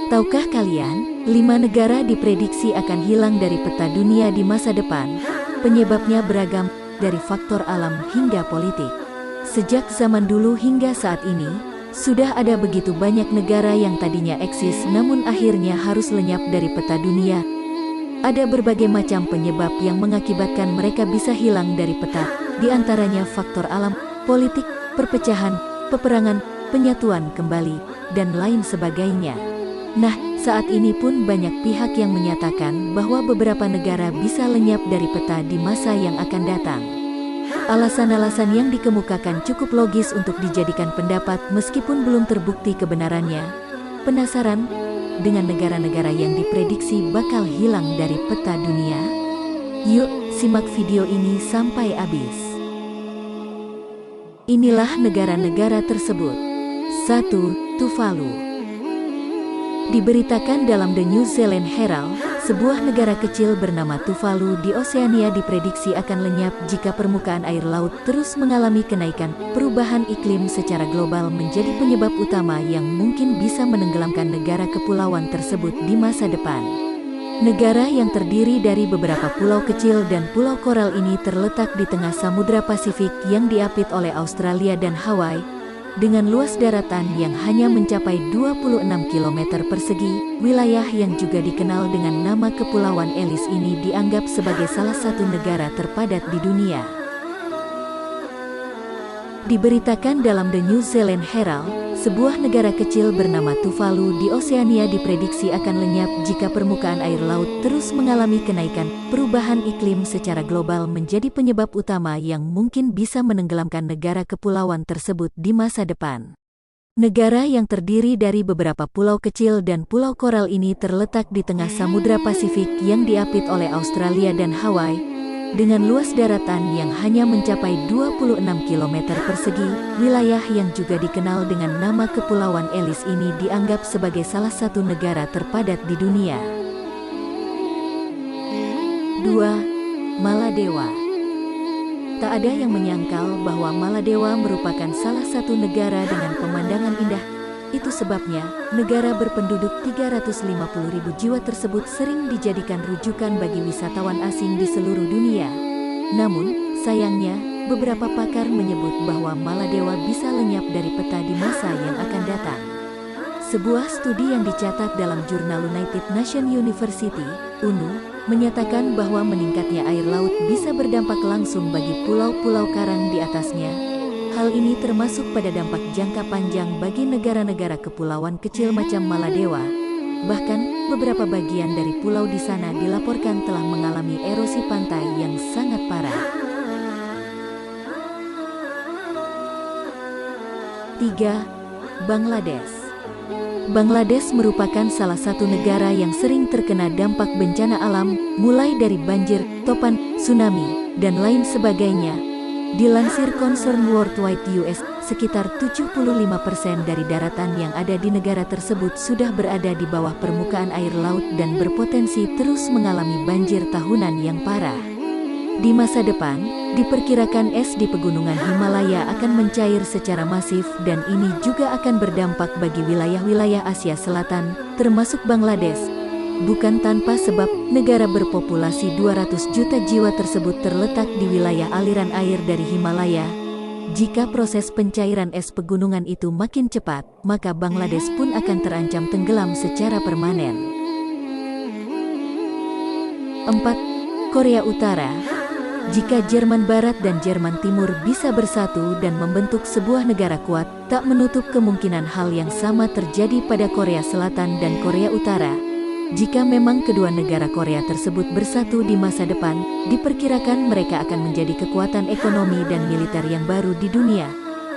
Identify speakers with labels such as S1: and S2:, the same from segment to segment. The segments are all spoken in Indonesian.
S1: Tahukah kalian, 5 negara diprediksi akan hilang dari peta dunia di masa depan? Penyebabnya beragam, dari faktor alam hingga politik. Sejak zaman dulu hingga saat ini, sudah ada begitu banyak negara yang tadinya eksis namun akhirnya harus lenyap dari peta dunia. Ada berbagai macam penyebab yang mengakibatkan mereka bisa hilang dari peta, di antaranya faktor alam, politik, perpecahan, peperangan, penyatuan kembali, dan lain sebagainya. Nah, saat ini pun banyak pihak yang menyatakan bahwa beberapa negara bisa lenyap dari peta di masa yang akan datang. Alasan-alasan yang dikemukakan cukup logis untuk dijadikan pendapat meskipun belum terbukti kebenarannya. Penasaran dengan negara-negara yang diprediksi bakal hilang dari peta dunia? Yuk, simak video ini sampai habis. Inilah negara-negara tersebut. 1. Tuvalu. Diberitakan dalam The New Zealand Herald, sebuah negara kecil bernama Tuvalu di Oseania diprediksi akan lenyap jika permukaan air laut terus mengalami kenaikan. Perubahan iklim secara global menjadi penyebab utama yang mungkin bisa menenggelamkan negara kepulauan tersebut di masa depan. Negara yang terdiri dari beberapa pulau kecil dan pulau koral ini terletak di tengah Samudra Pasifik yang diapit oleh Australia dan Hawaii, dengan luas daratan yang hanya mencapai 26 km persegi. Wilayah yang juga dikenal dengan nama Kepulauan Ellis ini dianggap sebagai salah satu negara terpadat di dunia. Diberitakan dalam The New Zealand Herald, sebuah negara kecil bernama Tuvalu di Oseania diprediksi akan lenyap jika permukaan air laut terus mengalami kenaikan. Perubahan iklim secara global menjadi penyebab utama yang mungkin bisa menenggelamkan negara kepulauan tersebut di masa depan. Negara yang terdiri dari beberapa pulau kecil dan pulau koral ini terletak di tengah Samudra Pasifik yang diapit oleh Australia dan Hawaii, dengan luas daratan yang hanya mencapai 26 km persegi. Wilayah yang juga dikenal dengan nama Kepulauan Ellis ini dianggap sebagai salah satu negara terpadat di dunia. 2. Maladewa. Tak ada yang menyangkal bahwa Maladewa merupakan salah satu negara dengan pemandangan indah. Itu sebabnya, negara berpenduduk 350.000 jiwa tersebut sering dijadikan rujukan bagi wisatawan asing di seluruh dunia. Namun, sayangnya, beberapa pakar menyebut bahwa Maladewa bisa lenyap dari peta di masa yang akan datang. Sebuah studi yang dicatat dalam jurnal United Nations University, UNU, menyatakan bahwa meningkatnya air laut bisa berdampak langsung bagi pulau-pulau karang di atasnya. Hal ini termasuk pada dampak jangka panjang bagi negara-negara kepulauan kecil macam Maladewa. Bahkan, beberapa bagian dari pulau di sana dilaporkan telah mengalami erosi pantai yang sangat parah. 3. Bangladesh. Bangladesh merupakan salah satu negara yang sering terkena dampak bencana alam, mulai dari banjir, topan, tsunami, dan lain sebagainya. Dilansir Concern Worldwide US, sekitar 75% dari daratan yang ada di negara tersebut sudah berada di bawah permukaan air laut dan berpotensi terus mengalami banjir tahunan yang parah. Di masa depan, diperkirakan es di pegunungan Himalaya akan mencair secara masif dan ini juga akan berdampak bagi wilayah-wilayah Asia Selatan, termasuk Bangladesh. Bukan tanpa sebab, negara berpopulasi 200 juta jiwa tersebut terletak di wilayah aliran air dari Himalaya. Jika proses pencairan es pegunungan itu makin cepat, maka Bangladesh pun akan terancam tenggelam secara permanen. 4. Korea Utara. Jika Jerman Barat dan Jerman Timur bisa bersatu dan membentuk sebuah negara kuat, tak menutup kemungkinan hal yang sama terjadi pada Korea Selatan dan Korea Utara. Jika memang kedua negara Korea tersebut bersatu di masa depan, diperkirakan mereka akan menjadi kekuatan ekonomi dan militer yang baru di dunia.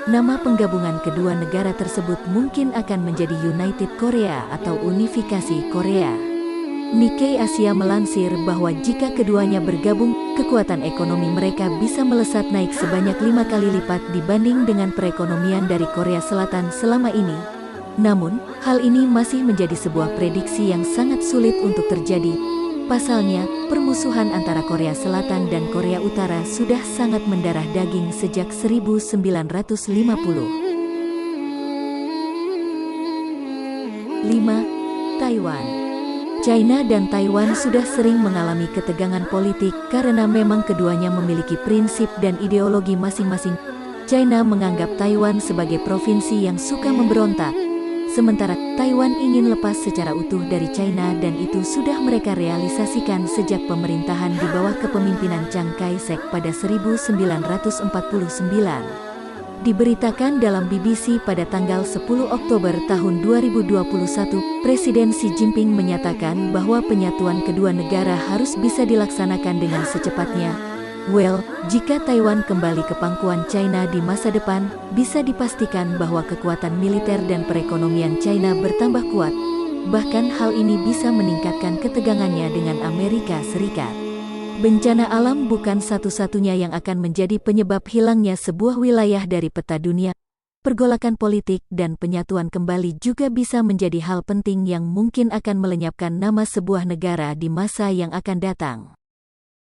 S1: Nama penggabungan kedua negara tersebut mungkin akan menjadi United Korea atau Unifikasi Korea. Nikkei Asia melansir bahwa jika keduanya bergabung, kekuatan ekonomi mereka bisa melesat naik sebanyak 5 kali lipat dibanding dengan perekonomian dari Korea Selatan selama ini. Namun, hal ini masih menjadi sebuah prediksi yang sangat sulit untuk terjadi. Pasalnya, permusuhan antara Korea Selatan dan Korea Utara sudah sangat mendarah daging sejak 1950. 5. Taiwan. China dan Taiwan sudah sering mengalami ketegangan politik karena memang keduanya memiliki prinsip dan ideologi masing-masing. China menganggap Taiwan sebagai provinsi yang suka memberontak, sementara Taiwan ingin lepas secara utuh dari China, dan itu sudah mereka realisasikan sejak pemerintahan di bawah kepemimpinan Chiang Kai-shek pada 1949. Diberitakan dalam BBC pada tanggal 10 Oktober tahun 2021, Presiden Xi Jinping menyatakan bahwa penyatuan kedua negara harus bisa dilaksanakan dengan secepatnya. Well, jika Taiwan kembali ke pangkuan China di masa depan, bisa dipastikan bahwa kekuatan militer dan perekonomian China bertambah kuat. Bahkan hal ini bisa meningkatkan ketegangannya dengan Amerika Serikat. Bencana alam bukan satu-satunya yang akan menjadi penyebab hilangnya sebuah wilayah dari peta dunia. Pergolakan politik dan penyatuan kembali juga bisa menjadi hal penting yang mungkin akan melenyapkan nama sebuah negara di masa yang akan datang.